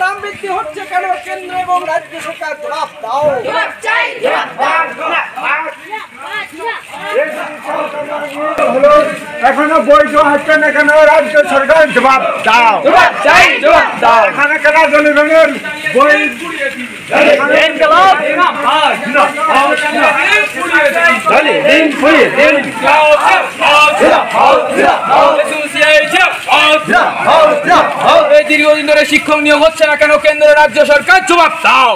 দাম বৃদ্ধি হচ্ছে কেন? কেন্দ্র এবং রাজ্য সরকার জবাব দাও। এখনো বৈধ হচ্ছে না কেন? রাজ্য সরকার জবাব দাও। এখানে কেন জনগণের বই দীর্ঘদিন ধরে শিক্ষক নিয়োগ হচ্ছে না কেন? কেন্দ্র রাজ্য সরকার জবাব দাও।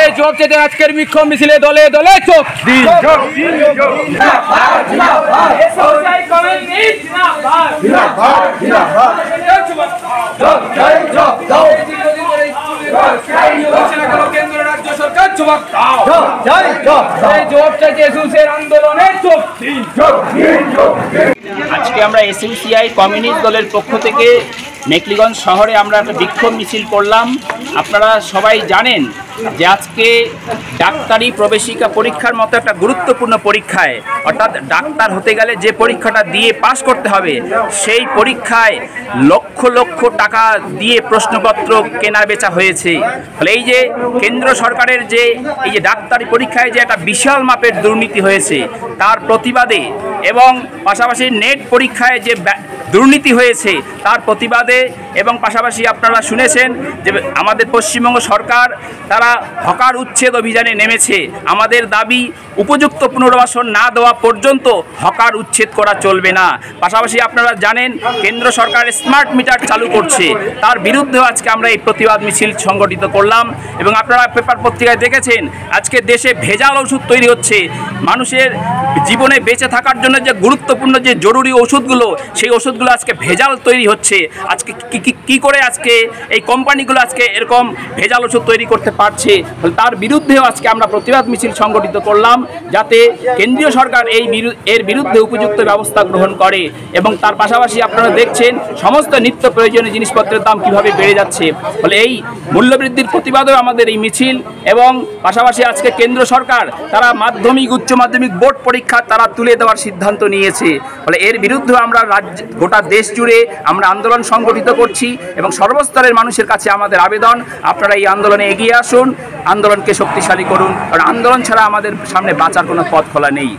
এই জবাব চেয়ে আজকের বিক্ষোভ মিছিলে দলে দলে চোখ দিন। কেন্দ্র রাজ্য সরকার জবাব দাও। জবাব চাইছে এসইউসিআই আন্দোলনের চোখ দিন। আজকে আমরা এসইউসিআই কমিউনিস্ট দলের পক্ষ থেকে মেখলিগঞ্জ শহরে আমরা একটা বিক্ষোভ মিছিল করলাম। আপনারা সবাই জানেন যে আজকে ডাক্তারি প্রবেশিকা পরীক্ষার মতো একটা গুরুত্বপূর্ণ পরীক্ষায়, অর্থাৎ ডাক্তার হতে গেলে যে পরীক্ষাটা দিয়ে পাশ করতে হবে, সেই পরীক্ষায় লক্ষ লক্ষ টাকা দিয়ে প্রশ্নপত্র কেনা বেচা হয়েছে। ফলে এই যে কেন্দ্র সরকারের যে এই যে ডাক্তারি পরীক্ষায় যে একটা বিশাল মাপের দুর্নীতি হয়েছে, তার প্রতিবাদে এবং পাশাপাশি নেট পরীক্ষায় যে দুর্নীতি হয়েছে তার প্রতিবাদে এবং পাশাপাশি আপনারা শুনেছেন যে আমাদের পশ্চিমবঙ্গ সরকার তারা হকার উচ্ছেদ অভিযানে নেমেছে। আমাদের দাবি উপযুক্ত পুনর্বাসন না দেওয়া পর্যন্ত হকার উচ্ছেদ করা চলবে না। পাশাপাশি আপনারা জানেন কেন্দ্র সরকার স্মার্ট মিটার চালু করছে, তার বিরুদ্ধেও আজকে আমরা এই প্রতিবাদ মিছিল সংগঠিত করলাম। এবং আপনারা পেপার পত্রিকায় দেখেছেন আজকে দেশে ভেজাল ওষুধ তৈরি হচ্ছে। মানুষের জীবনে বেঁচে থাকার জন্য যে গুরুত্বপূর্ণ যে জরুরি ওষুধগুলো, সেই ওষুধগুলো আজকে ভেজাল তৈরি হচ্ছে। আজকে কি করে আজকে এই কোম্পানিগুলো আজকে এরকম ভেজাল ওষুধ তৈরি করতে পারছে, তার বিরুদ্ধেও আজকে আমরা প্রতিবাদ মিছিল সংগঠিত করলাম, যাতে কেন্দ্রীয় সরকার এর বিরুদ্ধে উপযুক্ত ব্যবস্থা গ্রহণ করে। এবং তার পাশাপাশি আপনারা দেখছেন সমস্ত নিত্য প্রয়োজনীয় জিনিসপত্রের দাম কিভাবে বেড়ে যাচ্ছে। ফলে এই মূল্যবৃদ্ধির প্রতিবাদেও আমাদের এই মিছিল। এবং পাশাপাশি আজকে কেন্দ্র সরকার তারা মাধ্যমিক উচ্চ মাধ্যমিক বোর্ড পরীক্ষা তারা তুলে দেওয়ার সিদ্ধান্ত নিয়েছে। ফলে এর বিরুদ্ধে আমরা গোটা দেশ জুড়ে আমরা আন্দোলন সংগঠিত করছি এবং সর্বস্তরের মানুষের কাছে আমাদের আবেদন, আপনারা এই আন্দোলনে এগিয়ে আসুন, আন্দোলনকে শক্তিশালী করুন। কারণ আন্দোলন ছাড়া আমাদের সামনে বাঁচার কোনো পথ খোলা নেই।